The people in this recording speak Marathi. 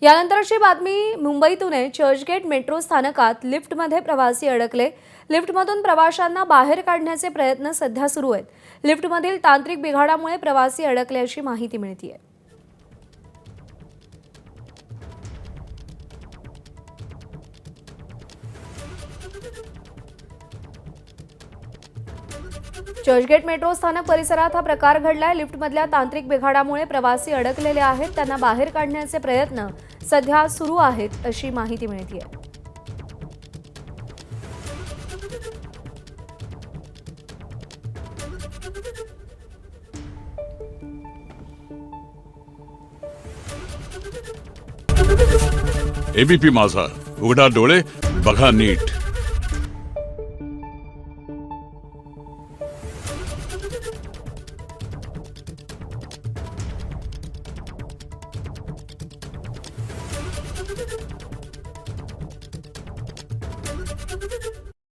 यानंतरची बातमी मुंबईतून आहे। चर्चगेट मेट्रो स्थानकात लिफ्टमध्ये प्रवासी अडकले। लिफ्टमधून प्रवाशांना बाहेर काढण्याचे प्रयत्न सध्या सुरू आहेत। लिफ्टमधील तांत्रिक बिघाडामुळे प्रवासी अडकल्याची माहिती मिळतेय। चर्चगेट मेट्रो स्थानक परिसरात हा प्रकार घडलाय। लिफ्टमधल्या तांत्रिक बिघाडामुळे प्रवासी अडकलेले आहेत, त्यांना बाहेर काढण्याचे प्रयत्न सध्या सुरू आहेत अशी माहिती मिळतेय। एबीपी माझा, उघडा डोळे बघा नीट।